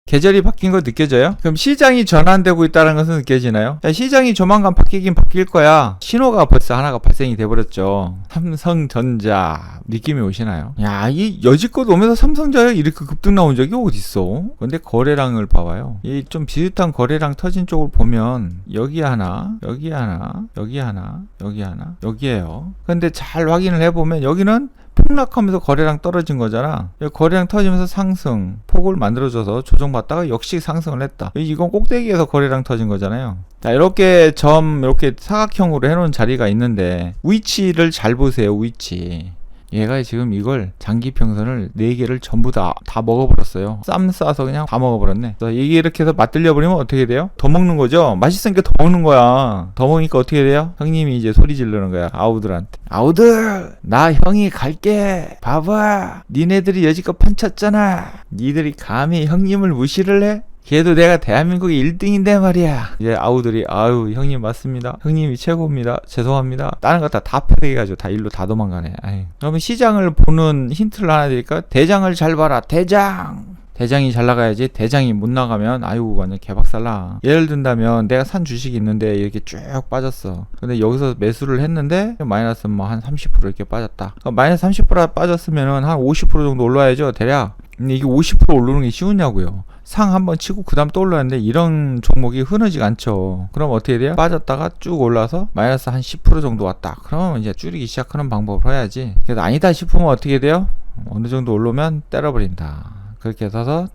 계절이 바뀐 거 느껴져요? 그럼 시장이 전환되고 있다는 것은 느껴지나요? 자, 시장이 조만간 바뀌긴 바뀔 거야. 신호가 벌써 하나가 발생이 돼버렸죠. 삼성전자 느낌이 오시나요? 야, 이 여지껏 오면서 삼성전자 이렇게 급등 나온 적이 어딨어? 근데 거래량을 봐봐요. 이 좀 비슷한 거래량 터진 쪽을 보면 여기 하나, 여기 하나, 여기 하나, 여기 하나, 여기에요. 근데 잘 확인을 해보면 여기는 폭락하면서 거래량 떨어진 거잖아. 거래량 터지면서 상승 폭을 만들어줘서 조정받다가 역시 상승을 했다. 이건 꼭대기에서 거래량 터진 거잖아요. 자, 이렇게 이렇게 사각형으로 해놓은 자리가 있는데 위치를 잘 보세요. 위치. 얘가 지금 이걸 장기평선을 4개를 전부 다 먹어버렸어요. 쌈 싸서 그냥 다 먹어버렸네. 이게 이렇게 해서 맛들려버리면 어떻게 돼요? 더 먹는 거죠? 맛있으니까 더 먹는 거야. 더 먹으니까 어떻게 돼요? 형님이 이제 소리 지르는 거야. 아우들한테. 아우들! 나 형이 갈게! 봐봐! 니네들이 여지껏 판쳤잖아. 니들이 감히 형님을 무시를 해? 걔도 내가 대한민국의 1등인데 말이야. 이제 아우들이 아유 형님 맞습니다. 형님이 최고입니다. 죄송합니다. 다른 거 다 패대기가지고 다 일로 다 도망가네. 아유. 그러면 시장을 보는 힌트를 하나 드릴까요? 대장을 잘 봐라. 대장이 잘 나가야지. 대장이 못 나가면 아유 완전 개박살나. 예를 든다면 내가 산 주식이 있는데 이렇게 쭉 빠졌어. 근데 여기서 매수를 했는데 마이너스 뭐 한 30% 이렇게 빠졌다. 마이너스 30% 빠졌으면 한 50% 정도 올라야죠 대략. 근데 이게 50% 오르는 게 쉬우냐고요. 상 한번 치고 그 다음 또 올랐는데 이런 종목이 흐르지가 않죠. 그럼 어떻게 돼요? 빠졌다가 쭉 올라서 마이너스 한 10% 정도 왔다. 그러면 이제 줄이기 시작하는 방법을 해야지. 그래서 아니다 싶으면 어떻게 돼요? 어느 정도 올르면 때려버린다. 그렇게 해서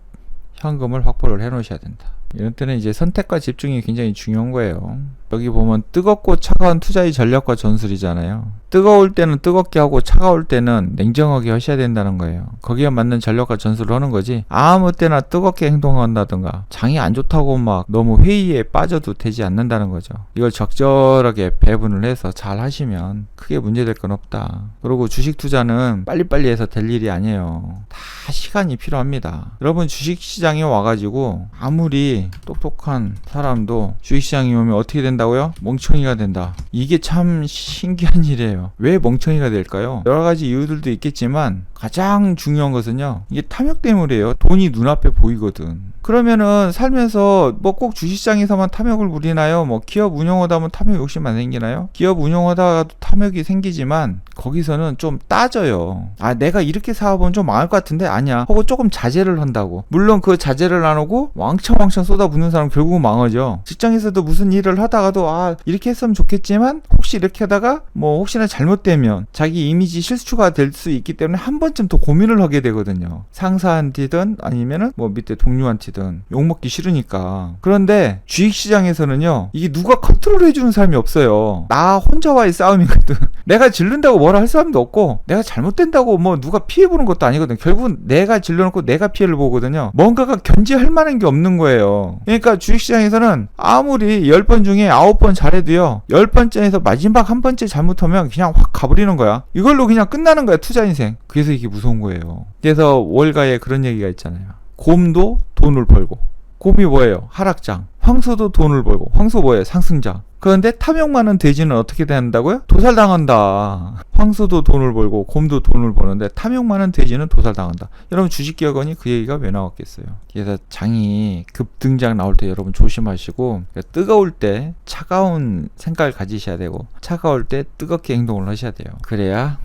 현금을 확보를 해 놓으셔야 된다. 이런 때는 이제 선택과 집중이 굉장히 중요한 거예요. 여기 보면 뜨겁고 차가운 투자의 전략과 전술이잖아요. 뜨거울 때는 뜨겁게 하고 차가울 때는 냉정하게 하셔야 된다는 거예요. 거기에 맞는 전략과 전술을 하는 거지 아무 때나 뜨겁게 행동한다든가 장이 안 좋다고 막 너무 회의에 빠져도 되지 않는다는 거죠. 이걸 적절하게 배분을 해서 잘 하시면 크게 문제될 건 없다. 그리고 주식 투자는 빨리빨리 해서 될 일이 아니에요. 다 시간이 필요합니다. 여러분 주식시장에 와가지고 아무리 똑똑한 사람도 주식시장에 오면 어떻게 된다고요? 멍청이가 된다. 이게 참 신기한 일이에요. 왜 멍청이가 될까요? 여러 가지 이유들도 있겠지만 가장 중요한 것은요. 이게 탐욕 때문이에요. 돈이 눈앞에 보이거든. 그러면은 살면서 뭐 꼭 주식시장에서만 탐욕을 부리나요? 뭐 기업 운영하다 보면 탐욕 욕심 안 생기나요? 기업 운영하다가도 탐욕이 생기지만 거기서는 좀 따져요. 아 내가 이렇게 사업은 좀 망할 것 같은데 아니야. 하고 조금 자제를 한다고. 물론 그 자제를 안 하고 왕창 쏟아붓는 사람 결국은 망하죠. 직장에서도 무슨 일을 하다가도 아 이렇게 했으면 좋겠지만 혹시 이렇게 하다가 뭐 혹시나 잘못되면 자기 이미지 실추가 될 수 있기 때문에 한 번쯤 더 고민을 하게 되거든요. 상사한테든 아니면은 뭐 밑에 동료한테든 욕먹기 싫으니까. 그런데 주식시장에서는요 이게 누가 컨트롤 해주는 사람이 없어요. 나 혼자와의 싸움이거든. 내가 질른다고 뭐라 할 사람도 없고 내가 잘못된다고 뭐 누가 피해보는 것도 아니거든. 결국은 내가 질러놓고 내가 피해를 보거든요. 뭔가가 견제할 만한 게 없는 거예요. 그러니까 주식시장에서는 아무리 10번 중에 9번 잘해도요 10번째에서 마지막 한 번째 잘못하면 그냥 확 가버리는 거야. 이걸로 그냥 끝나는 거야 투자 인생. 그래서 이게 무서운 거예요. 그래서 월가에 그런 얘기가 있잖아요. 곰도 돈을 벌고 곰이 뭐예요? 하락장. 황소도 돈을 벌고 황소 뭐예요? 상승장. 그런데 탐욕 많은 돼지는 어떻게 된다고요? 도살당한다. 황소도 돈을 벌고 곰도 돈을 버는데 탐욕 많은 돼지는 도살당한다. 여러분 주식기업원이 그 얘기가 왜 나왔겠어요? 그래서 장이 급등장 나올 때 여러분 조심하시고 뜨거울 때 차가운 생각을 가지셔야 되고 차가울 때 뜨겁게 행동을 하셔야 돼요. 그래야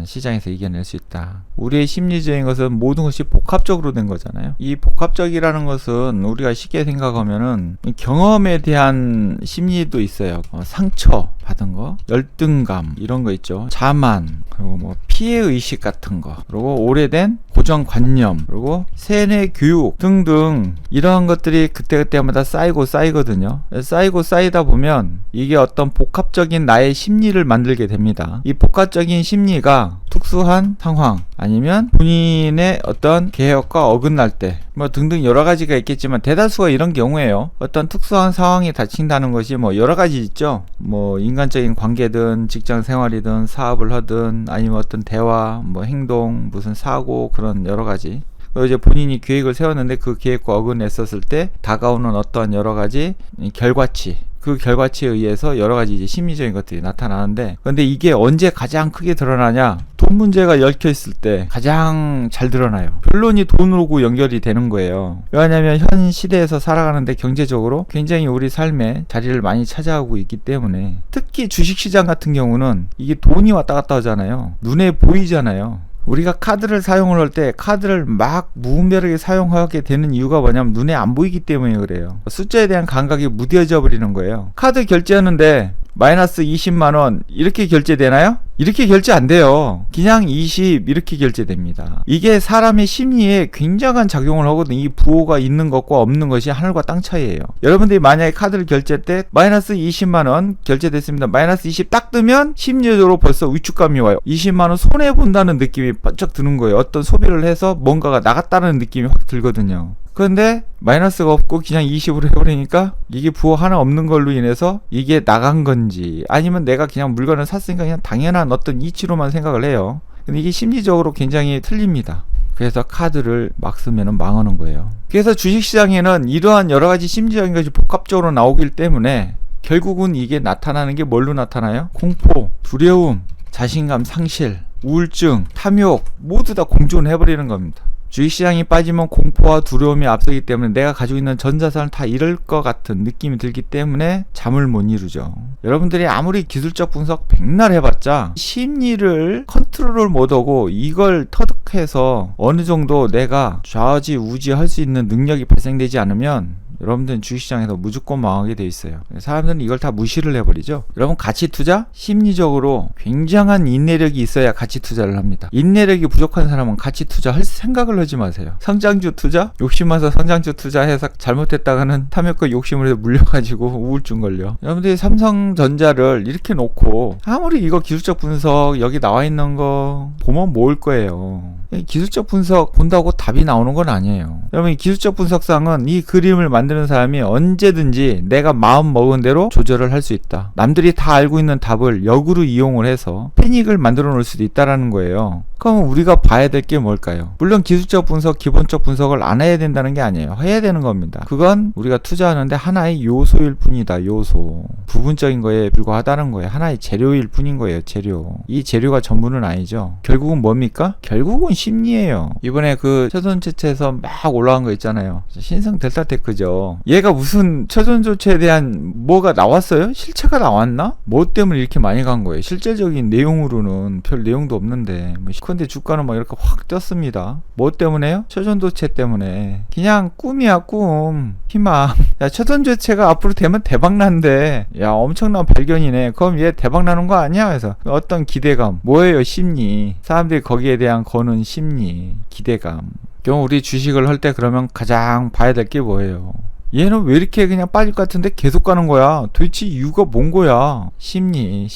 시장에서 이겨낼 수 있다. 우리의 심리적인 것은 모든 것이 복합적으로 된 거잖아요. 이 복합적이라는 것은 우리가 쉽게 생각하면은 경험에 대한 심리도 있어요. 상처 받은 거, 열등감 이런 거 있죠. 자만, 그리고 뭐 피해의식 같은 거, 그리고 오래된 고정관념, 그리고 세뇌 교육 등등 이러한 것들이 그때그때마다 쌓이거든요. 쌓이고 쌓이다 보면 이게 어떤 복합적인 나의 심리를 만들게 됩니다. 이 복합적인 심리가 특수한 상황 아니면 본인의 어떤 계획과 어긋날 때 뭐 등등 여러 가지가 있겠지만 대다수가 이런 경우에요. 어떤 특수한 상황에 닥친다는 것이 뭐 여러 가지 있죠. 뭐 인간적인 관계든 직장 생활이든 사업을 하든 아니면 어떤 대화, 뭐 행동, 무슨 사고 그런 여러 가지. 이제 본인이 계획을 세웠는데 그 계획과 어긋냈었을 때 다가오는 어떠한 여러 가지 결과치 그 결과치에 의해서 여러 가지 이제 심리적인 것들이 나타나는데, 근데 이게 언제 가장 크게 드러나냐? 돈 문제가 얽혀 있을 때 가장 잘 드러나요. 결론이 돈으로 연결이 되는 거예요. 왜냐하면 현 시대에서 살아가는데 경제적으로 굉장히 우리 삶에 자리를 많이 차지하고 있기 때문에, 특히 주식시장 같은 경우는 이게 돈이 왔다 갔다 하잖아요. 눈에 보이잖아요. 우리가 카드를 사용을 할 때 카드를 막 무분별하게 사용하게 되는 이유가 뭐냐면 눈에 안 보이기 때문에 그래요. 숫자에 대한 감각이 무뎌져 버리는 거예요. 카드 결제하는데 마이너스 20만원 이렇게 결제되나요? 이렇게 결제 안 돼요. 그냥 20 이렇게 결제됩니다. 이게 사람의 심리에 굉장한 작용을 하거든요. 이 부호가 있는 것과 없는 것이 하늘과 땅 차이예요. 여러분들이 만약에 카드를 결제할 때 마이너스 20만원 결제됐습니다. 마이너스 20 딱 뜨면 심리적으로 벌써 위축감이 와요. 20만원 손해본다는 느낌이 번쩍 드는 거예요. 어떤 소비를 해서 뭔가가 나갔다는 느낌이 확 들거든요. 그런데 마이너스가 없고 그냥 20으로 해버리니까 이게 부호 하나 없는 걸로 인해서 이게 나간 건지, 아니면 내가 그냥 물건을 샀으니까 그냥 당연한 어떤 이치로만 생각을 해요. 근데 이게 심리적으로 굉장히 틀립니다. 그래서 카드를 막 쓰면 망하는 거예요. 그래서 주식시장에는 이러한 여러 가지 심리적인 것이 복합적으로 나오기 때문에 결국은 이게 나타나는 게 뭘로 나타나요? 공포, 두려움, 자신감 상실, 우울증, 탐욕 모두 다 공존해버리는 겁니다. 주식시장이 빠지면 공포와 두려움이 앞서기 때문에 내가 가지고 있는 전 자산을 다 잃을 것 같은 느낌이 들기 때문에 잠을 못 이루죠. 여러분들이 아무리 기술적 분석 백날 해봤자 심리를 컨트롤을 못하고 이걸 터득해서 어느 정도 내가 좌지우지할 수 있는 능력이 발생되지 않으면 여러분들은 주식시장에서 무조건 망하게 돼 있어요. 사람들은 이걸 다 무시를 해버리죠. 여러분, 가치 투자? 심리적으로 굉장한 인내력이 있어야 가치 투자를 합니다. 인내력이 부족한 사람은 가치 투자 할 생각을 하지 마세요. 성장주 투자? 욕심만서 성장주 투자해서 잘못했다가는 탐욕과 욕심을 해서 물려가지고 우울증 걸려. 여러분들이 삼성전자를 이렇게 놓고 아무리 이거 기술적 분석 여기 나와 있는 거 보면 모을 거예요. 기술적 분석 본다고 답이 나오는 건 아니에요. 여러분, 기술적 분석상은 이 그림을 만드는 사람이 언제든지 내가 마음 먹은 대로 조절을 할 수 있다. 남들이 다 알고 있는 답을 역으로 이용을 해서 패닉을 만들어 놓을 수도 있다라는 거예요. 그럼 우리가 봐야 될 게 뭘까요? 물론 기술적 분석, 기본적 분석을 안 해야 된다는 게 아니에요. 해야 되는 겁니다. 그건 우리가 투자하는데 하나의 요소일 뿐이다. 요소. 부분적인 거에 불과하다는 거예요. 하나의 재료일 뿐인 거예요. 재료. 이 재료가 전부는 아니죠. 결국은 뭡니까? 결국은 심리예요. 이번에 그 최선조치에서 막 올라간 거 있잖아요. 신성 델타테크죠. 얘가 무슨 최선조치에 대한 뭐가 나왔어요? 실체가 나왔나? 뭐 때문에 이렇게 많이 간 거예요? 실제적인 내용으로는 별 내용도 없는데 근데 주가는 막 이렇게 확 떴습니다. 뭐 때문에요? 최선조치 때문에. 그냥 꿈이야, 꿈. 희망. 야, 최선조치가 앞으로 되면 대박난데, 야, 엄청난 발견이네. 그럼 얘 대박나는 거 아니야? 그래서 어떤 기대감. 뭐예요? 심리. 사람들이 거기에 대한 거는 심리, 기대감. 경우 우리 주식을 할 때 그러면 가장 봐야 될 게 뭐예요? 얘는 왜 이렇게 그냥 빠질 것 같은데 계속 가는 거야? 도대체 이유가 뭔 거야? 심리예요.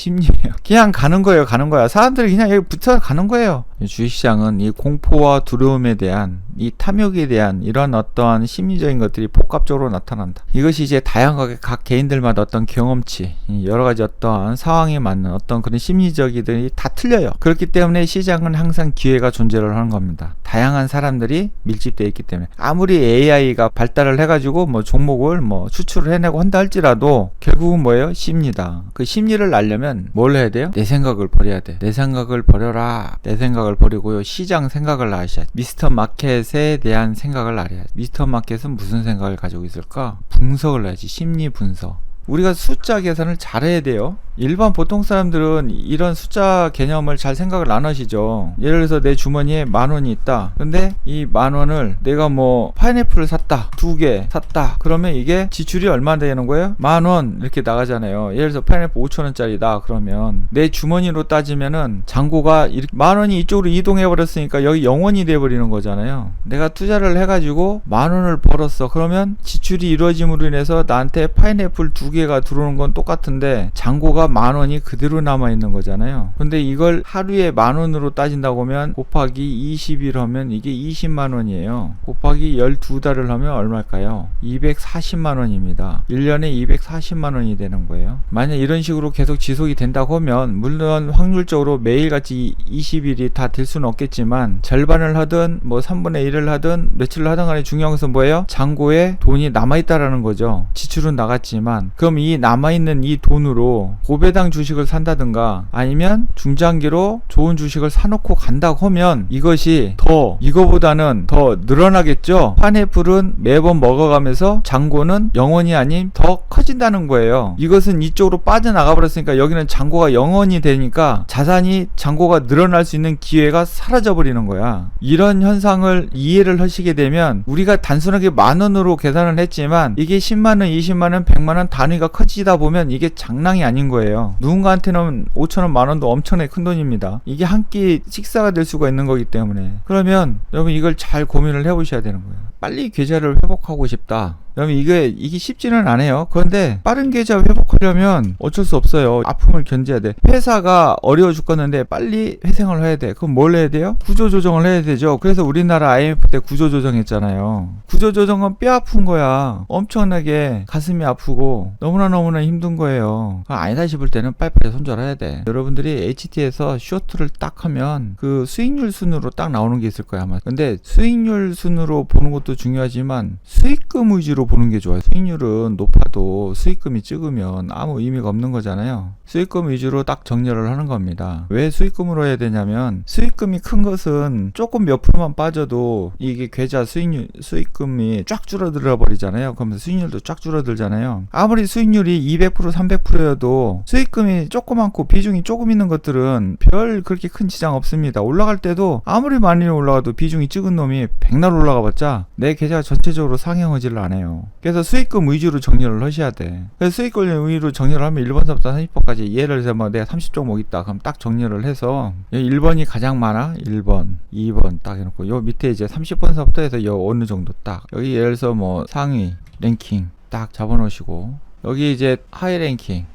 그냥 가는 거예요, 가는 거야. 사람들이 그냥 여기 붙어 가는 거예요. 주식시장은 이 공포와 두려움에 대한, 이 탐욕에 대한 이런 어떠한 심리적인 것들이 복합적으로 나타난다. 이것이 이제 다양하게 각 개인들마다 어떤 경험치, 여러 가지 어떠한 상황에 맞는 어떤 그런 심리적이들이 다 틀려요. 그렇기 때문에 시장은 항상 기회가 존재를 하는 겁니다. 다양한 사람들이 밀집되어 있기 때문에. 아무리 AI가 발달을 해가지고 뭐 종목을 뭐 추출을 해내고 한다 할지라도 결국은 뭐예요? 심리다. 그 심리를 알려면 뭘 해야 돼요? 내 생각을 버려야 돼. 내 생각을 버려라. 내 생각을 버리고요. 시장 생각을 아셔야지. 미스터 마켓에 대한 생각을 알아야지. 미스터 마켓은 무슨 생각을 가지고 있을까? 분석을 해야지. 심리 분석. 우리가 숫자 계산을 잘해야 돼요. 일반 보통 사람들은 이런 숫자 개념을 잘 생각을 안 하시죠. 예를 들어서 내 주머니에 10,000원이 있다. 근데 이 10,000원을 내가 뭐 파인애플을 샀다, 2개 샀다. 그러면 이게 지출이 얼마 되는 거예요? 10,000원 이렇게 나가잖아요. 예를 들어서 파인애플 5,000원짜리다. 그러면 내 주머니로 따지면은 잔고가 10,000원이 이쪽으로 이동해 버렸으니까 여기 0원이 돼 버리는 거잖아요. 내가 투자를 해가지고 10,000원을 벌었어. 그러면 지출이 이루어짐으로 인해서 나한테 파인애플 2개가 들어오는 건 똑같은데 잔고가 계좌가 10,000원이 그대로 남아있는 거잖아요. 근데 이걸 하루에 10,000원으로 따진다고 하면 곱하기 20일 하면 이게 20만원이에요. 곱하기 12달을 하면 얼마일까요? 240만원입니다. 1년에 240만원이 되는 거예요. 만약 이런 식으로 계속 지속이 된다고 하면 물론 확률적으로 매일같이 20일이 다 될 수는 없겠지만 절반을 하든 뭐 3분의 1을 하든 며칠을 하든 간에 중요한 것은 뭐예요? 잔고에 돈이 남아있다라는 거죠. 지출은 나갔지만 그럼 이 남아있는 이 돈으로 고배당 주식을 산다든가 아니면 중장기로 좋은 주식을 사놓고 간다고 하면 이것이 더 이거보다는 더 늘어나겠죠. 환해풀은 매번 먹어가면서 잔고는 영원이 아닌 더 커진다는 거예요. 이것은 이쪽으로 빠져나가 버렸으니까 여기는 잔고가 영원이 되니까 자산이 잔고가 늘어날 수 있는 기회가 사라져 버리는 거야. 이런 현상을 이해를 하시게 되면 우리가 단순하게 10,000원으로 계산을 했지만 이게 10만원, 20만원, 100만원 단위가 커지다 보면 이게 장난이 아닌 거예요. 누군가한테는 5,000원, 만원도 엄청나게 큰 돈입니다. 이게 한 끼 식사가 될 수가 있는 거기 때문에. 그러면 여러분 이걸 잘 고민을 해보셔야 되는 거예요. 빨리 계좌를 회복하고 싶다. 그러면 이게 쉽지는 않아요. 그런데 빠른 계좌 회복하려면 어쩔 수 없어요. 아픔을 견뎌야 돼. 회사가 어려워 죽겠는데 빨리 회생을 해야 돼. 그럼 뭘 해야 돼요? 구조조정을 해야 되죠. 그래서 우리나라 IMF 때 구조조정했잖아요. 구조조정은 뼈 아픈 거야. 엄청나게 가슴이 아프고 너무나 힘든 거예요. 아니다 싶을 때는 빨리빨리 손절해야 돼. 여러분들이 HT에서 쇼트를 딱 하면 그 수익률 순으로 딱 나오는 게 있을 거야 아마. 근데 수익률 순으로 보는 것도 중요하지만 수익금 위주로 보는 게 좋아요. 수익률은 높아도 수익금이 적으면 아무 의미가 없는 거잖아요. 수익금 위주로 딱 정렬을 하는 겁니다. 왜 수익금으로 해야 되냐면 수익금이 큰 것은 조금 몇 프로만 빠져도 이게 계좌 수익금이 쫙 줄어들어 버리잖아요. 그러면 수익률도 쫙 줄어들잖아요. 아무리 수익률이 200% 300%여도 수익금이 조그맣고 비중이 조금 있는 것들은 별 그렇게 큰 지장 없습니다. 올라갈 때도 아무리 많이 올라가도 비중이 적은 놈이 백날 올라가 봤자 내 계좌가 전체적으로 상향하지를 않아요. 그래서 수익금 위주로 정렬을 하셔야 돼. 그래서 수익금 위주로 정렬을 하면 1번서부터 30번까지 예를 들어서 뭐 내가 30종목 있다. 그럼 딱 정렬을 해서 1번이 가장 많아. 1번, 2번 딱 해놓고 요 밑에 이제 30번서부터 해서 요 어느 정도 딱 여기 예를 들어서 뭐 상위 랭킹 딱 잡아놓으시고 여기 이제 하이 랭킹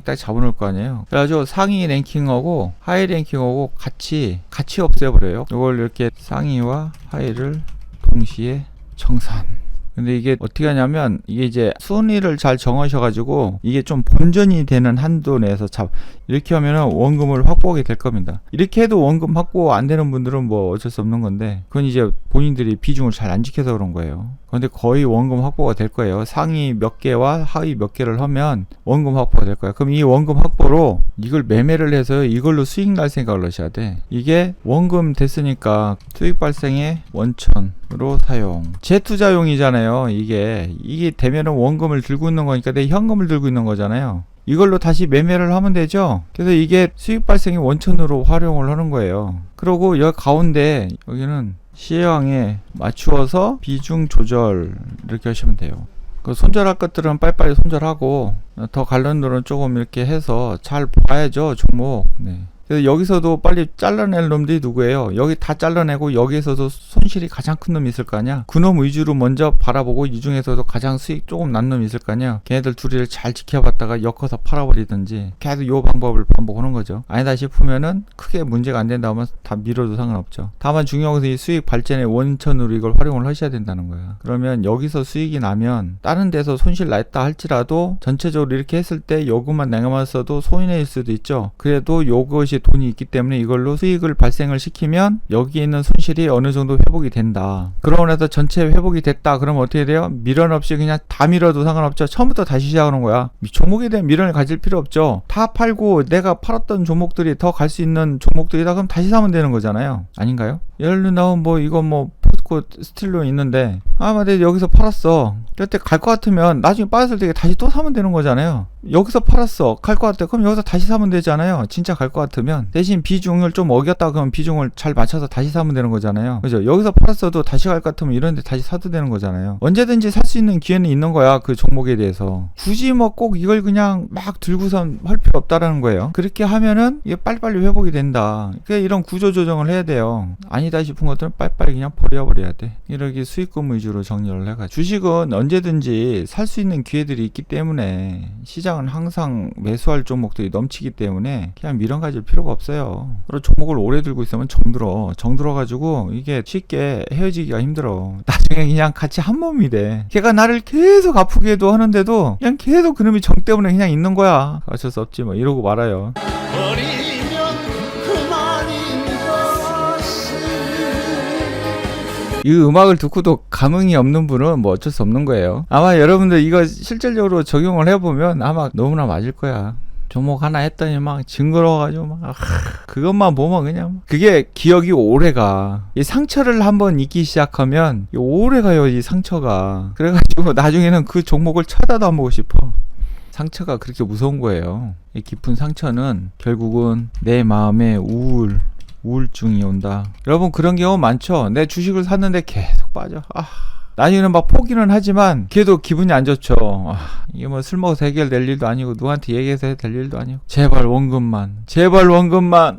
딱 잡아놓을 거 아니에요. 그래가지고 상위 랭킹하고 하이 랭킹하고 같이 없애버려요. 이걸 이렇게 상위와 하이를 동시에 청산. 근데 이게 어떻게 하냐면 이게 이제 순위를 잘 정하셔가지고 이게 좀 본전이 되는 한도 내에서 이렇게 하면은 원금을 확보하게 될 겁니다. 이렇게 해도 원금 확보 안 되는 분들은 뭐 어쩔 수 없는 건데 그건 이제 본인들이 비중을 잘 안 지켜서 그런 거예요. 그런데 거의 원금 확보가 될 거예요. 상위 몇 개와 하위 몇 개를 하면 원금 확보가 될 거예요. 그럼 이 원금 확보로 이걸 매매를 해서 이걸로 수익 날 생각을 하셔야 돼. 이게 원금 됐으니까 수익 발생의 원천으로 사용. 재투자용이잖아요. 이게 되면은 원금을 들고 있는 거니까 내 현금을 들고 있는 거잖아요. 이걸로 다시 매매를 하면 되죠. 그래서 이게 수익 발생의 원천으로 활용을 하는 거예요. 그리고 여기 가운데 여기는 시황에 맞추어서 비중 조절 이렇게 하시면 돼요. 그 손절할 것들은 빨리빨리 손절하고 더 관련들은 조금 이렇게 해서 잘 봐야죠 종목. 네. 그래서 여기서도 빨리 잘라낼 놈들이 누구예요? 여기 다 잘라내고 여기에서도 손실이 가장 큰 놈이 있을 거 아니야? 그놈 위주로 먼저 바라보고 이 중에서도 가장 수익 조금 난 놈이 있을 거 아니야? 걔네들 둘이를 잘 지켜봤다가 엮어서 팔아버리든지 계속 요 방법을 반복하는 거죠. 아니다 싶으면은 크게 문제가 안 된다 하면 다 밀어도 상관없죠. 다만 중요한 것은 이 수익 발전의 원천으로 이걸 활용을 하셔야 된다는 거야. 그러면 여기서 수익이 나면 다른 데서 손실 났다 할지라도 전체적으로 이렇게 했을 때 요것만 내가면서도 손해일 수도 있죠. 그래도 요것이 돈이 있기 때문에 이걸로 수익을 발생을 시키면 여기에 있는 손실이 어느 정도 회복이 된다. 그러고 나서 전체 회복이 됐다. 그러면 어떻게 돼요? 미련 없이 그냥 다 밀어도 상관없죠. 처음부터 다시 시작하는 거야. 종목에 대한 미련을 가질 필요 없죠. 다 팔고 내가 팔았던 종목들이 더 갈 수 있는 종목들이다. 그럼 다시 사면 되는 거잖아요. 아닌가요? 예를 들면 뭐 이거 뭐 포스코 스틸로 있는데 내가 여기서 팔았어. 그때 갈 것 같으면 나중에 빠졌을 때 다시 또 사면 되는 거잖아요. 여기서 팔았어. 갈 것 같아. 그럼 여기서 다시 사면 되잖아요. 진짜 갈 것 같으면. 대신 비중을 좀 어겼다 그러면 비중을 잘 맞춰서 다시 사면 되는 거잖아요. 그죠? 여기서 팔았어도 다시 갈 것 같으면 이런 데 다시 사도 되는 거잖아요. 언제든지 살 수 있는 기회는 있는 거야. 그 종목에 대해서. 굳이 뭐 꼭 이걸 그냥 막 들고선 할 필요 없다라는 거예요. 그렇게 하면은 이게 빨리빨리 회복이 된다. 그러니까 이런 구조 조정을 해야 돼요. 아니다 싶은 것들은 빨리빨리 그냥 버려버려. 버려야 돼. 이렇게 수익금 위주로 정리를 해가. 주식은 언제든지 살 수 있는 기회들이 있기 때문에 시장은 항상 매수할 종목들이 넘치기 때문에 그냥 미련 가질 필요가 없어요. 그리고 종목을 오래 들고 있으면 정들어 가지고 이게 쉽게 헤어지기가 힘들어. 나중에 그냥 같이 한 몸이 돼. 걔가 나를 계속 아프게도 하는데도 그냥 계속 그놈이 정 때문에 그냥 있는 거야. 어쩔 수 없지 뭐 이러고 말아요. 이 음악을 듣고도 감흥이 없는 분은 뭐 어쩔 수 없는 거예요. 아마 여러분들 이거 실질적으로 적용을 해보면 아마 너무나 맞을 거야. 종목 하나 했더니 막 징그러워가지고 막 그것만 보면 그냥 그게 기억이 오래가. 이 상처를 한번 잊기 시작하면 오래가요, 이 상처가. 그래가지고 나중에는 그 종목을 쳐다도 안 보고 싶어. 상처가 그렇게 무서운 거예요. 이 깊은 상처는 결국은 내 마음에 우울증이 온다. 여러분 그런 경우 많죠. 내 주식을 샀는데 계속 빠져. 나중에는 막 포기는 하지만 걔도 기분이 안 좋죠. 이게 뭐 술 먹어서 해결될 일도 아니고 누구한테 얘기해서 될 일도 아니고 제발 원금만.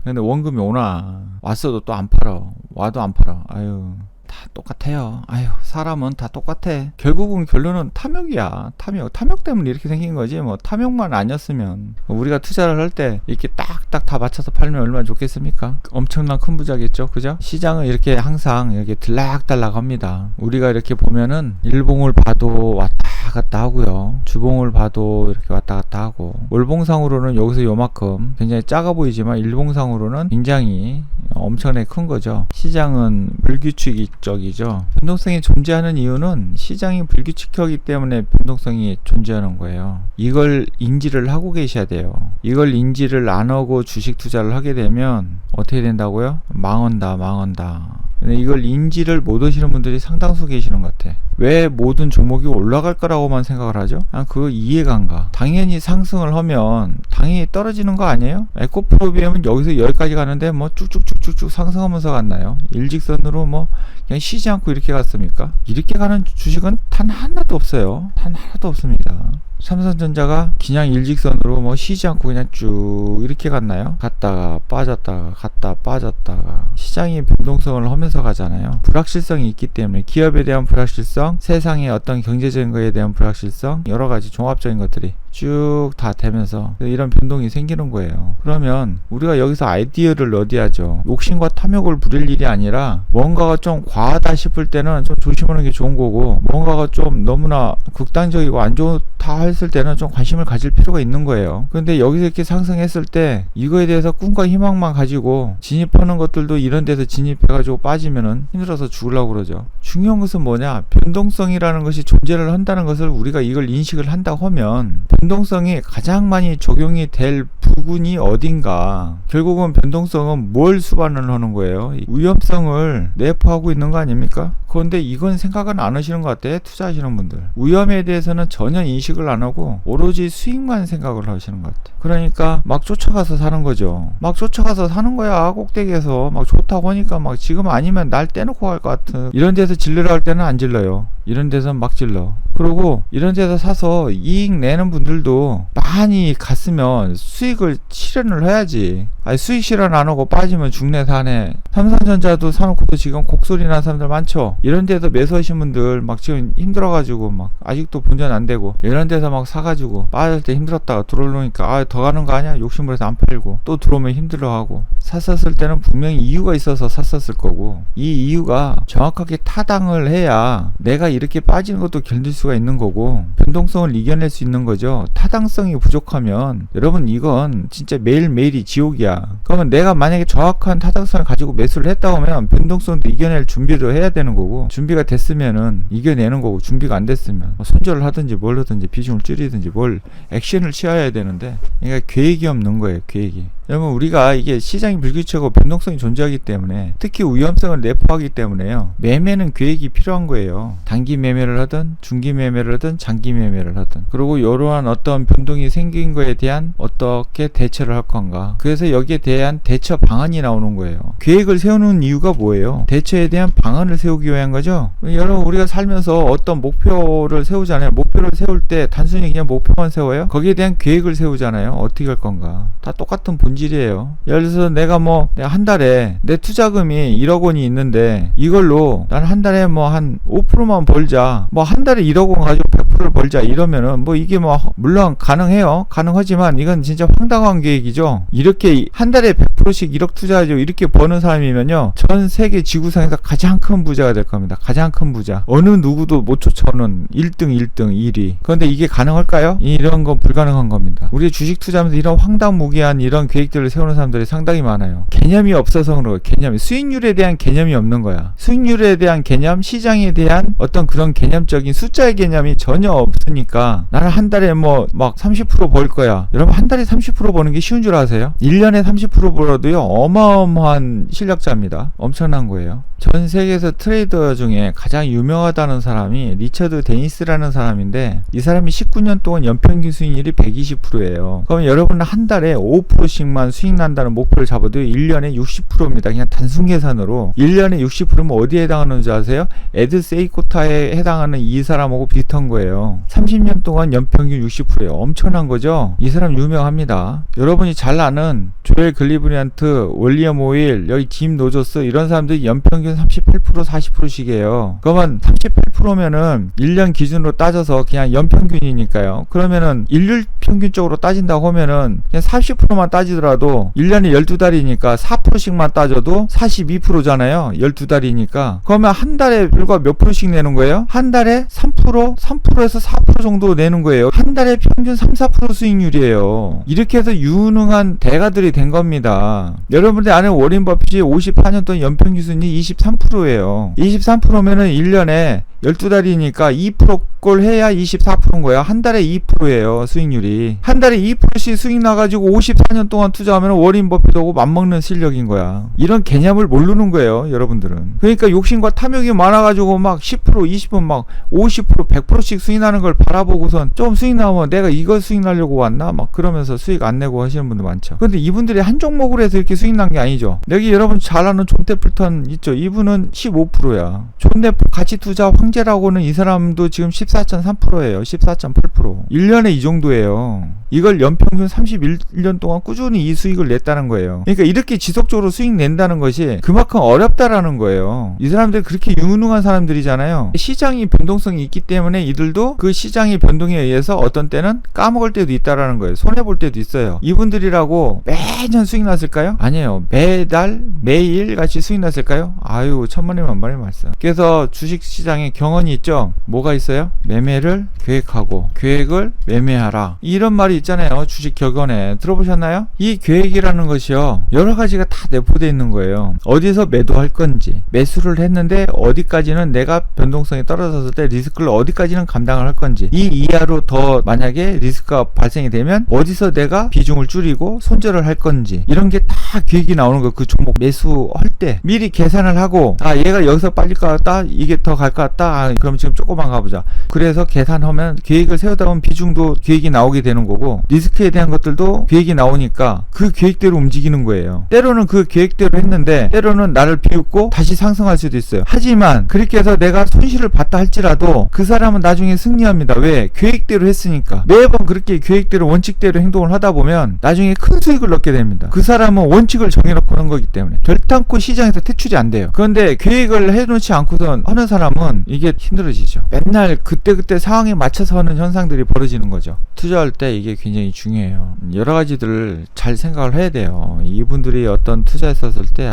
근데 원금이 오나 왔어도 또 안 팔아. 와도 안 팔아. 아유 다 똑같아요. 사람은 다 똑같아. 결국은 결론은 탐욕이야. 탐욕 때문에 이렇게 생긴 거지. 뭐 탐욕만 아니었으면 우리가 투자를 할 때 이렇게 딱딱 다 맞춰서 팔면 얼마나 좋겠습니까? 엄청난 큰 부자겠죠, 그죠? 시장은 이렇게 항상 이렇게 들락달락 합니다. 우리가 이렇게 보면은 일봉을 봐도 왔다 갔다 하고요. 주봉을 봐도 이렇게 왔다 갔다 하고, 월봉상으로는 여기서 요만큼 굉장히 작아 보이지만 일봉상으로는 굉장히 엄청나게 큰 거죠. 시장은 불규칙적이죠. 변동성이 존재하는 이유는 시장이 불규칙하기 때문에 변동성이 존재하는 거예요. 이걸 인지를 하고 계셔야 돼요. 이걸 인지를 안 하고 주식 투자를 하게 되면 어떻게 된다고요? 망한다. 근데 이걸 인지를 못 하시는 분들이 상당수 계시는 것 같아. 왜 모든 종목이 올라갈 거라고만 생각을 하죠? 그거 이해가 안 가. 당연히 상승을 하면 당연히 떨어지는 거 아니에요? 에코프로비엠은 여기서 여기까지 가는데 뭐 쭉쭉쭉쭉쭉 상승하면서 갔나요? 일직선으로 뭐 그냥 쉬지 않고 이렇게 갔습니까? 이렇게 가는 주식은 단 하나도 없어요. 단 하나도 없습니다. 삼성전자가 그냥 일직선으로 뭐 쉬지 않고 그냥 쭉 이렇게 갔나요? 갔다가 빠졌다가 시장이 변동성을 하면서 가잖아요. 불확실성이 있기 때문에 기업에 대한 불확실성, 세상의 어떤 경제적인 거에 대한 불확실성, 여러 가지 종합적인 것들이 쭉 다 되면서 이런 변동이 생기는 거예요. 그러면 우리가 여기서 아이디어를 얻어야죠. 욕심과 탐욕을 부릴 일이 아니라 뭔가가 좀 과하다 싶을 때는 좀 조심하는 게 좋은 거고, 뭔가가 좀 너무나 극단적이고 안 좋다 했을 때는 좀 관심을 가질 필요가 있는 거예요. 그런데 여기서 이렇게 상승했을 때 이거에 대해서 꿈과 희망만 가지고 진입하는 것들도 이런 데서 진입해가지고 빠지면은 힘들어서 죽으려고 그러죠. 중요한 것은 뭐냐? 변동성이라는 것이 존재를 한다는 것을 우리가 이걸 인식을 한다고 하면 변동성이 가장 많이 적용이 될 부분이 어딘가. 결국은 변동성은 뭘 수반을 하는 거예요? 위험성을 내포하고 있는 거 아닙니까? 그런데 이건 생각은 안 하시는 것 같아. 투자하시는 분들 위험에 대해서는 전혀 인식을 안 하고 오로지 수익만 생각을 하시는 것 같아. 그러니까 막 쫓아가서 사는 거죠. 막 쫓아가서 사는 거야. 꼭대기에서 막 좋다고 하니까 막 지금 아니면 날 떼놓고 갈 것 같은 이런 데서 질르라 할 때는 안 질러요. 이런 데서 막 질러. 그리고 이런 데서 사서 이익 내는 분들도 많이 갔으면 수익을 실현을 해야지. 수익 실현 안 하고 빠지면 죽네 사네. 삼성전자도 사놓고도 지금 곡소리 나는 사람들 많죠. 이런 데서 매수하신 분들 막 지금 힘들어가지고 막 아직도 본전 안 되고 이런 데서 막 사가지고 빠질 때 힘들었다가 들어오니까 더 가는 거 아니야? 욕심을 해서 안 팔고 또 들어오면 힘들어하고. 샀었을 때는 분명히 이유가 있어서 샀었을 거고, 이 이유가 정확하게 타당을 해야 내가 이렇게 빠지는 것도 견딜 수가 있는 거고 변동성을 이겨낼 수 있는 거죠. 타당성이 부족하면 여러분 이건 진짜 매일매일이 지옥이야. 그러면 내가 만약에 정확한 타당성을 가지고 매수를 했다 하면 변동성도 이겨낼 준비도 해야 되는 거고, 준비가 됐으면은 이겨내는 거고, 준비가 안 됐으면 손절을 하든지 뭘 하든지 비중을 줄이든지 뭘 액션을 취해야 되는데, 그러니까 계획이 없는 거예요. 계획이. 여러분 우리가 이게 시장이 불규칙하고 변동성이 존재하기 때문에, 특히 위험성을 내포하기 때문에요, 매매는 계획이 필요한 거예요. 단기 매매를 하든 중기 매매를 하든 장기 매매를 하든. 그리고 이러한 어떤 변동이 생긴 거에 대한 어떻게 대처를 할 건가. 그래서 여기에 대한 대처 방안이 나오는 거예요. 계획을 세우는 이유가 뭐예요? 대처에 대한 방안을 세우기 위한 거죠. 여러분 우리가 살면서 어떤 목표를 세우잖아요. 목표를 세울 때 단순히 그냥 목표만 세워요? 거기에 대한 계획을 세우잖아요. 어떻게 할 건가. 다 똑같은 본 본질이에요. 예를 들어서 내가 한 달에 내 투자금이 1억 원이 있는데 이걸로 난 한 달에 한 5%만 벌자. 한 달에 1억 원 가지고 100%를 벌자. 이러면은 이게 물론 가능해요. 가능하지만 이건 진짜 황당한 계획이죠. 이렇게 한 달에 100%씩 1억 투자하죠. 이렇게 버는 사람이면요. 전 세계 지구상에서 가장 큰 부자가 될 겁니다. 가장 큰 부자. 어느 누구도 못 쫓아오는 1등, 1위. 그런데 이게 가능할까요? 이런 건 불가능한 겁니다. 우리 주식 투자하면서 이런 황당무계한 이런 계획들을 세우는 사람들이 상당히 많아요. 개념이 없어서 그런 거예요. 수익률에 대한 개념이 없는 거야. 수익률에 대한 개념, 시장에 대한 어떤 그런 개념적인 숫자의 개념이 전혀 없으니까 나는 한 달에 30% 벌 거야. 여러분 한 달에 30% 버는 게 쉬운 줄 아세요? 1년에 30% 벌어도요 어마어마한 실력자입니다. 엄청난 거예요. 전 세계에서 트레이더 중에 가장 유명하다는 사람이 리처드 데니스라는 사람인데 이 사람이 19년 동안 연평균 수익률이 120%예요. 그럼 여러분은 한 달에 5%씩만 수익 난다는 목표를 잡아도 1년에 60%입니다. 그냥 단순 계산으로 1년에 60%면 어디에 해당하는 줄 아세요? 에드 세이코타에 해당하는 이 사람하고 비슷한 거예요. 30년 동안 연평균 60%예요. 엄청난 거죠? 이 사람 유명합니다. 여러분이 잘 아는 조엘 글리브란트, 윌리엄 오일, 여기 짐 노조스 이런 사람들이 연평균 38% 40%씩이에요. 그러면 38%면은 1년 기준으로 따져서 그냥 연평균이니까요. 그러면은 일률 평균적으로 따진다고 하면은 그냥 40%만 따지더라도 1년에 12달이니까 4%씩만 따져도 42%잖아요. 12달이니까. 그러면 한 달에 불과 몇 프로씩 내는 거예요? 한 달에 3%에서 4% 정도 내는 거예요. 한 달에 평균 3, 4% 수익률이에요. 이렇게 해서 유능한 대가들이 된 겁니다. 여러분들 아는 워렌 버핏이 54년 동안 연평균 수익률이 23%예요. 23%면은 1년에 12달이니까 2%꼴 해야 24%인 거야. 한 달에 2%예요. 수익률이. 한 달에 2%씩 수익 나가지고 54년 동안 투자하면 워렌 버핏하고 맞먹는 실력인 거야. 이런 개념을 모르는 거예요. 여러분들은. 그러니까 욕심과 탐욕이 많아가지고 10%, 20%, 50%, 100%씩 수익 나는 걸 바라보고선 좀 수익 나오면 내가 이거 수익 나려고 왔나? 그러면서 수익 안 내고 하시는 분들 많죠. 근데 이분들이 한 종목으로 해서 이렇게 수익 난 게 아니죠. 여기 여러분 잘 아는 존 태플턴 있죠. 이분은 15%야. 존 태플 가치 투자 황제라고는 이 사람도 지금 14.3%예요. 14.8%. 1년에 이 정도예요. 이걸 연평균 31년 동안 꾸준히 이 수익을 냈다는 거예요. 그러니까 이렇게 지속적으로 수익 낸다는 것이 그만큼 어렵다라는 거예요. 이 사람들이 그렇게 유능한 사람들이잖아요. 시장이 변동성이 있기 때문에 이들도 그 시장의 변동에 의해서 어떤 때는 까먹을 때도 있다라는 거예요. 손해볼 때도 있어요. 이분들이라고 매년 수익 났을까요? 아니에요. 매달 매일 같이 수익 났을까요? 아유 천만에만만의 말씀. 그래서 주식시장에 경언이 있죠. 뭐가 있어요? 매매를 계획하고 계획을 매매하라. 이런 말이 있잖아요. 주식 격언에 들어보셨나요? 이 계획이라는 것이요 여러 가지가 다 내포되어 있는 거예요. 어디서 매도할 건지, 매수를 했는데 어디까지는 내가 변동성이 떨어졌을 때 리스크를 어디까지는 감당을 할 건지, 이 이하로 더 만약에 리스크가 발생이 되면 어디서 내가 비중을 줄이고 손절을 할 건지, 이런 게 다 계획이 나오는 거예요. 그 종목 매수할 때 미리 계산을 하고 얘가 여기서 빠질 것 같다, 이게 더 갈 것 같다, 그럼 지금 조금만 가보자. 그래서 계산하면 계획을 세우다 보면 비중도 계획이 나오게 되는 거고, 리스크에 대한 것들도 계획이 나오니까 그 계획대로 움직이는 거예요. 때로는 그 계획대로 했는데 때로는 나를 비웃고 다시 상승할 수도 있어요. 하지만 그렇게 해서 내가 손실을 봤다 할지라도 그 사람은 나중에 승리합니다. 왜? 계획대로 했으니까. 매번 그렇게 계획대로 원칙대로 행동을 하다 보면 나중에 큰 수익을 얻게 됩니다. 그 사람은 원칙을 정해놓고 하는 거기 때문에 결단코 시장에서 퇴출이 안 돼요. 그런데 계획을 해놓지 않고선 하는 사람은 이게 힘들어지죠. 맨날 그때그때 상황에 맞춰서 하는 현상들이 벌어지는 거죠. 투자할 때 이게 굉장히 중요해요. 여러 가지들을 잘 생각을 해야 돼요. 이분들이 어떤 투자했었을 때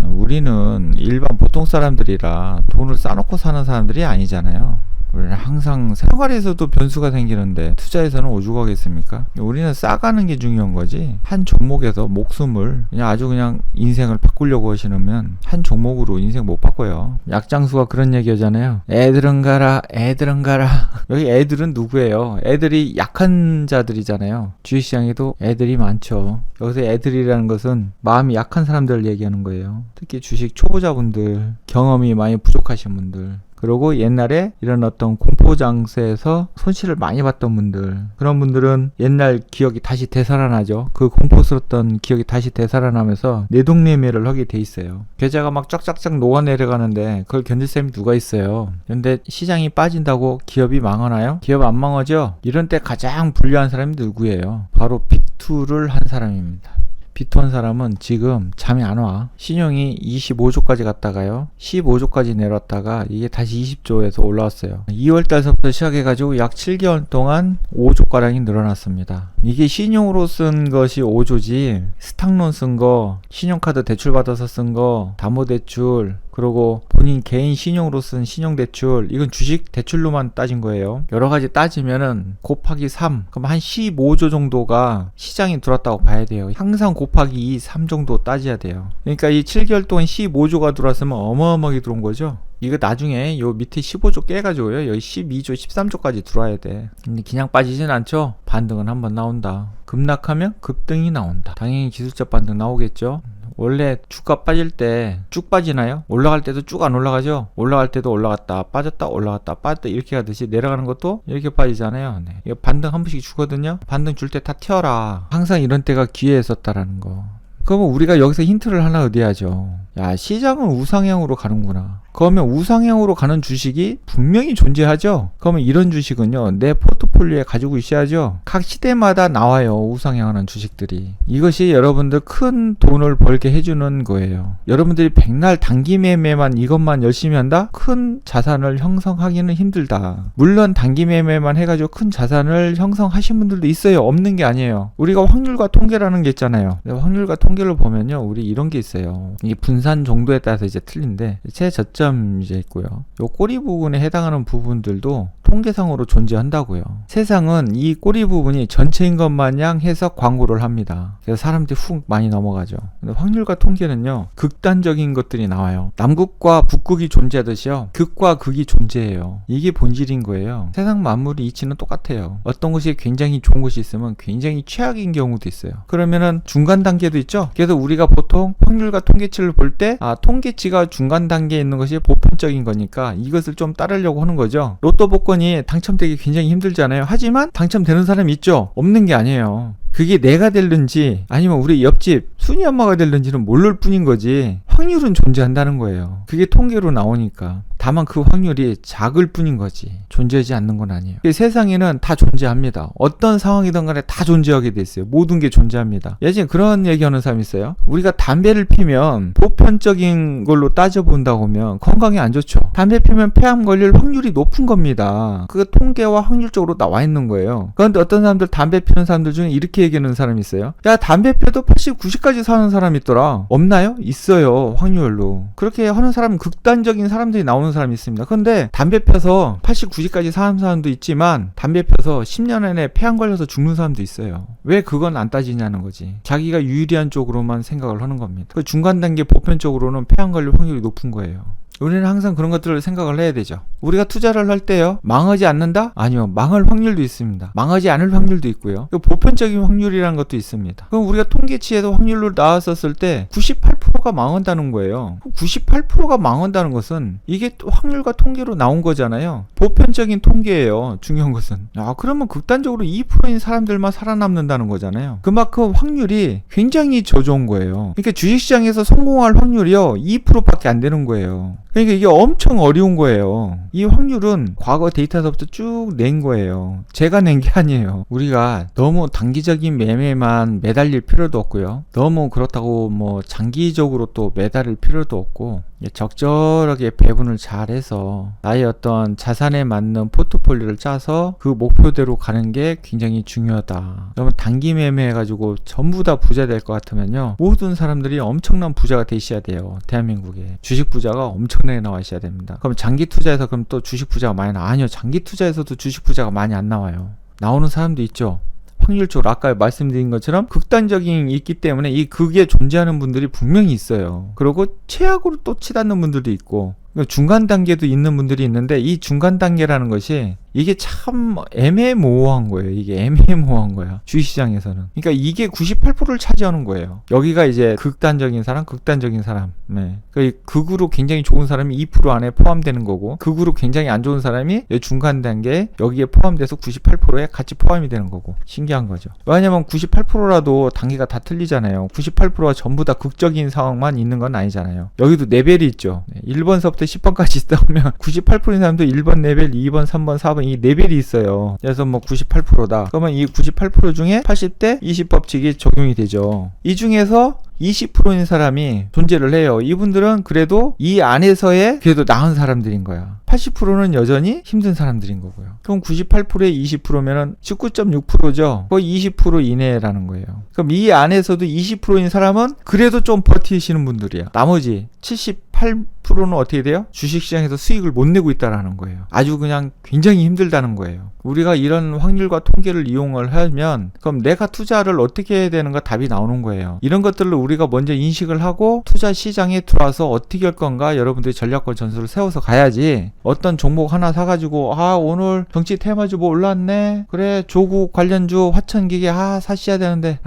우리는 일반 보통 사람들이라 돈을 싸놓고 사는 사람들이 아니잖아요. 우리는 항상 생활에서도 변수가 생기는데 투자에서는 오죽하겠습니까? 우리는 싸가는 게 중요한 거지, 한 종목에서 목숨을 그냥 인생을 바꾸려고 하시면 한 종목으로 인생 못 바꿔요. 약장수가 그런 얘기 하잖아요. 애들은 가라, 애들은 가라. 여기 애들은 누구예요? 애들이 약한 자들이잖아요. 주식시장에도 애들이 많죠. 여기서 애들이라는 것은 마음이 약한 사람들을 얘기하는 거예요. 특히 주식 초보자분들, 경험이 많이 부족하신 분들, 그리고 옛날에 이런 어떤 공포 장세에서 손실을 많이 봤던 분들, 그런 분들은 옛날 기억이 다시 되살아나죠. 그 공포스럽던 기억이 다시 되살아나면서 내동매매를 하게 돼 있어요. 계좌가 막 쫙쫙쫙 녹아내려가는데 그걸 견딜 사람이 누가 있어요. 그런데 시장이 빠진다고 기업이 망하나요? 기업 안 망하죠? 이런 때 가장 불리한 사람이 누구예요? 바로 빅2를 한 사람입니다. 비트원 사람은 지금 잠이 안 와. 신용이 25조까지 갔다가요 15조까지 내려왔다가 이게 다시 20조에서 올라왔어요. 2월 달서부터 시작해가지고 약 7개월 동안 5조가량이 늘어났습니다. 이게 신용으로 쓴 것이 5조지 스탁론 쓴 거, 신용카드 대출 받아서 쓴 거, 담보대출, 그리고 본인 개인 신용으로 쓴 신용대출, 이건 주식 대출로만 따진 거예요. 여러 가지 따지면은 곱하기 3, 그럼 한 15조 정도가 시장에 들어왔다고 봐야 돼요. 항상 곱하기 2, 3 정도 따져야 돼요. 그러니까 이 7개월 동안 15조가 들어왔으면 어마어마하게 들어온 거죠. 이거 나중에 요 밑에 15조 깨가지고요 여기 12조 13조까지 들어와야 돼. 근데 그냥 빠지진 않죠. 반등은 한번 나온다. 급락하면 급등이 나온다. 당연히 기술적 반등 나오겠죠. 원래 주가 빠질 때 쭉 빠지나요? 올라갈 때도 쭉 안 올라가죠? 올라갈 때도 올라갔다 빠졌다 올라갔다 빠졌다 이렇게 가듯이 내려가는 것도 이렇게 빠지잖아요. 네. 이거 반등 한 번씩 주거든요. 반등 줄 때 다 튀어라. 항상 이런 때가 기회였었다라는 거. 그러면 우리가 여기서 힌트를 하나 얻어야죠. 야, 시장은 우상향으로 가는구나. 그러면 우상향으로 가는 주식이 분명히 존재하죠. 그러면 이런 주식은요 내 포트폴리오에 가지고 있어야죠. 각 시대마다 나와요 우상향하는 주식들이. 이것이 여러분들 큰 돈을 벌게 해주는 거예요. 여러분들이 백날 단기 매매만 이것만 열심히 한다? 큰 자산을 형성하기는 힘들다. 물론 단기 매매만 해가지고 큰 자산을 형성하신 분들도 있어요. 없는 게 아니에요. 우리가 확률과 통계라는 게 있잖아요. 확률과 통계를 보면요 우리 이런 게 있어요. 이게 분산 정도에 따라서 이제 틀린데 최저점 이제 있고요. 요 꼬리 부분에 해당하는 부분들도 통계상으로 존재한다고요. 세상은 이 꼬리 부분이 전체인 것 마냥 해서 광고를 합니다. 그래서 사람들이 훅 많이 넘어가죠. 근데 확률과 통계는요 극단적인 것들이 나와요. 남극과 북극이 존재하듯이요 극과 극이 존재해요. 이게 본질인 거예요. 세상 만물의 이치는 똑같아요. 어떤 것이 굉장히 좋은 것이 있으면 굉장히 최악인 경우도 있어요. 그러면은 중간 단계도 있죠. 그래서 우리가 보통 확률과 통계치를 볼 때 통계치가 중간 단계에 있는 것이 보편적인 거니까 이것을 좀 따르려고 하는 거죠. 로또 복권이 당첨되기 굉장히 힘들잖아요. 하지만 당첨되는 사람이 있죠. 없는 게 아니에요. 그게 내가 될는지 아니면 우리 옆집 순이 엄마가 될는지는 모를 뿐인 거지 확률은 존재한다는 거예요. 그게 통계로 나오니까. 다만 그 확률이 작을 뿐인 거지 존재하지 않는 건 아니에요. 세상에는 다 존재합니다. 어떤 상황이든 간에 다 존재하게 돼 있어요. 모든 게 존재합니다. 예전에 그런 얘기하는 사람이 있어요. 우리가 담배를 피면 보편적인 걸로 따져본다고 하면 건강에 안 좋죠. 담배 피면 폐암 걸릴 확률이 높은 겁니다. 그거 통계와 확률적으로 나와 있는 거예요. 그런데 어떤 사람들 담배 피는 사람들 중에 이렇게 얘기하는 사람이 있어요. 야, 담배 피워도 80, 90까지 사는 사람이 있더라. 없나요? 있어요. 확률로. 그렇게 하는 사람은 극단적인 사람들이 나오는 사람이 있습니다. 근데 담배 펴서 80, 90까지 사는 사람도 있지만 담배 펴서 10년 안에 폐암 걸려서 죽는 사람도 있어요. 왜 그건 안 따지냐는 거지. 자기가 유리한 쪽으로만 생각을 하는 겁니다. 그 중간 단계 보편적으로는 폐암 걸릴 확률이 높은 거예요. 우리는 항상 그런 것들을 생각을 해야 되죠. 우리가 투자를 할 때요 망하지 않는다? 아니요, 망할 확률도 있습니다. 망하지 않을 확률도 있고요. 보편적인 확률이라는 것도 있습니다. 그럼 우리가 통계치에도 확률로 나왔었을 때 98%가 망한다는 거예요. 98%가 망한다는 것은 이게 확률과 통계로 나온 거잖아요. 보편적인 통계예요. 중요한 것은. 그러면 극단적으로 2%인 사람들만 살아남는다는 거잖아요. 그만큼 확률이 굉장히 저조한 거예요. 그러니까 주식시장에서 성공할 확률이요 2%밖에 안 되는 거예요. 그러니까 이게 엄청 어려운 거예요. 이 확률은 과거 데이터서부터 쭉 낸 거예요. 제가 낸 게 아니에요. 우리가 너무 단기적인 매매만 매달릴 필요도 없고요. 너무 그렇다고 뭐 장기적으로 또 매달릴 필요도 없고 적절하게 배분을 잘해서 나의 어떤 자산에 맞는 포트폴리오를 짜서 그 목표대로 가는 게 굉장히 중요하다. 그러면 단기 매매해가지고 전부 다 부자 될 것 같으면요 모든 사람들이 엄청난 부자가 되셔야 돼요. 대한민국에 주식 부자가 엄청나게 나와 있어야 됩니다. 그럼 장기 투자에서 그럼 또 주식 부자가 많이 나와? 아니요, 장기 투자에서도 주식 부자가 많이 안 나와요. 나오는 사람도 있죠. 확률적으로 아까 말씀드린 것처럼 극단적인 있기 때문에 이 극에 존재하는 분들이 분명히 있어요. 그리고 최악으로 또 치닫는 분들도 있고 중간 단계도 있는 분들이 있는데 이 중간 단계라는 것이 이게 참 애매모호한 거예요. 이게 애매모호한 거야. 주식시장에서는. 그러니까 이게 98%를 차지하는 거예요. 여기가 이제 극단적인 사람, 극단적인 사람. 네. 그 극으로 굉장히 좋은 사람이 2% 안에 포함되는 거고 극으로 굉장히 안 좋은 사람이 중간 단계에 여기에 포함돼서 98%에 같이 포함이 되는 거고 신기한 거죠. 왜냐면 98%라도 단계가 다 틀리잖아요. 98%가 전부 다 극적인 상황만 있는 건 아니잖아요. 여기도 레벨이 있죠. 1번서부터 1번부터 10번까지 있다 보면 98%의 사람도 1번 레벨, 2번, 3번, 4번 이 레벨이 있어요. 그래서 뭐 98%다. 그러면 이 98% 중에 80대 20법칙이 적용이 되죠. 이 중에서 20%인 사람이 존재를 해요. 이분들은 그래도 이 안에서의 그래도 나은 사람들인 거야. 80%는 여전히 힘든 사람들인 거고요. 그럼 98%에 20%면은 19.6%죠. 거의 20% 이내라는 거예요. 그럼 이 안에서도 20%인 사람은 그래도 좀 버티시는 분들이야. 나머지 78%는 어떻게 돼요? 주식시장에서 수익을 못 내고 있다라는 거예요. 아주 그냥 굉장히 힘들다는 거예요. 우리가 이런 확률과 통계를 이용을 하면 그럼 내가 투자를 어떻게 해야 되는가 답이 나오는 거예요. 이런 것들을 우리가 먼저 인식을 하고 투자 시장에 들어와서 어떻게 할 건가 여러분들이 전략과 전술을 세워서 가야지 어떤 종목 하나 사가지고 오늘 정치 테마주 뭐 올랐네 그래 조국 관련주 화천기계 사셔야 되는데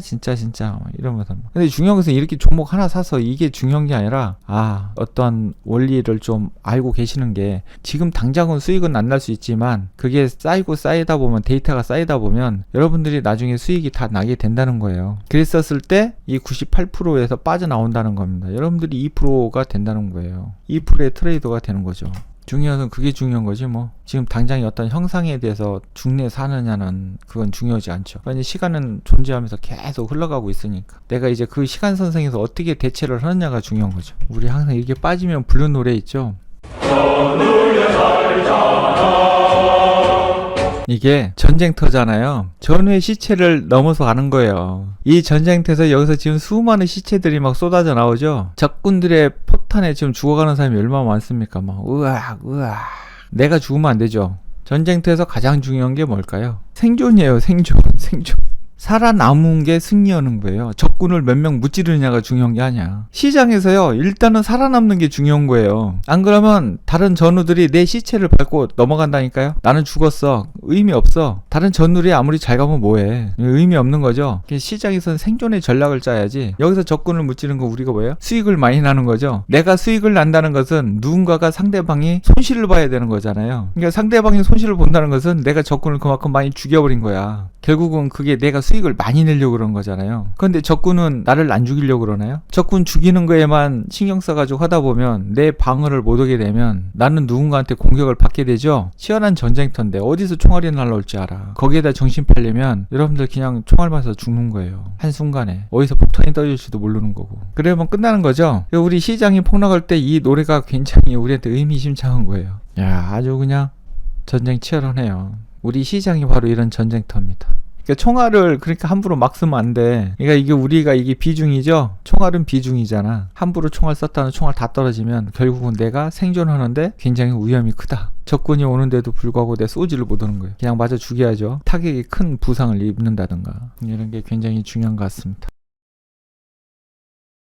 진짜 이러면서 근데 중요한 것은 이렇게 종목 하나 사서 이게 중요한 게 아니라 어떤 원리를 좀 알고 계시는 게 지금 당장은 수익은 안 날 수 있지만 그게 쌓이다 보면 데이터가 쌓이다 보면 여러분들이 나중에 수익이 다 나게 된다는 거예요. 그랬었을 때 이 98%에서 빠져나온다는 겁니다. 여러분들이 2%가 된다는 거예요. 2%의 트레이더가 되는 거죠. 중요한 건 그게 중요한 거지 뭐. 지금 당장의 어떤 형상에 대해서 중내 사느냐는 그건 중요하지 않죠. 왜냐면 시간은 존재하면서 계속 흘러가고 있으니까 내가 이제 그 시간 선상에서 어떻게 대체를 하느냐가 중요한 거죠. 우리 항상 이렇게 빠지면 부르는 노래 있죠. 이게 전쟁터잖아요. 전후의 시체를 넘어서 가는 거예요. 이 전쟁터에서 여기서 지금 수많은 시체들이 막 쏟아져 나오죠. 적군들의 포탄에 지금 죽어가는 사람이 얼마나 많습니까? 막 으악. 내가 죽으면 안 되죠. 전쟁터에서 가장 중요한 게 뭘까요? 생존이에요. 생존. 살아남은 게 승리하는 거예요. 적군을 몇 명 무찌르느냐가 중요한 게 아니야. 시장에서요, 일단은 살아남는 게 중요한 거예요. 안 그러면 다른 전우들이 내 시체를 밟고 넘어간다니까요. 나는 죽었어. 의미 없어. 다른 전우들이 아무리 잘 가면 뭐해. 의미 없는 거죠. 시장에서는 생존의 전략을 짜야지. 여기서 적군을 무찌르는 거 우리가 뭐예요? 수익을 많이 나는 거죠. 내가 수익을 난다는 것은 누군가가 상대방이 손실을 봐야 되는 거잖아요. 그러니까 상대방이 손실을 본다는 것은 내가 적군을 그만큼 많이 죽여버린 거야. 결국은 그게 내가 수익을 많이 내려고 그런 거잖아요. 그런데 적군은 나를 안 죽이려고 그러나요? 적군 죽이는 거에만 신경 써가지고 하다 보면 내 방어를 못 하게 되면 나는 누군가한테 공격을 받게 되죠. 치열한 전쟁터인데 어디서 총알이 날라올지 알아. 거기에다 정신 팔려면 여러분들 그냥 총알 맞아서 죽는 거예요. 한순간에 어디서 폭탄이 떨어질지도 모르는 거고. 그러면 끝나는 거죠. 우리 시장이 폭락할 때 이 노래가 굉장히 우리한테 의미심장한 거예요. 야, 아주 그냥 전쟁 치열하네요. 우리 시장이 바로 이런 전쟁터입니다. 그러니까 총알을 그러니까 함부로 막 쓰면 안 돼. 그러니까 이게 우리가 이게 비중이죠. 총알은 비중이잖아. 함부로 총알 썼다는 총알 다 떨어지면 결국은 내가 생존하는데 굉장히 위험이 크다. 적군이 오는데도 불구하고 내 쏘지를 못하는 거예요. 그냥 맞아 죽여야죠. 타격이 큰 부상을 입는다든가 이런 게 굉장히 중요한 것 같습니다.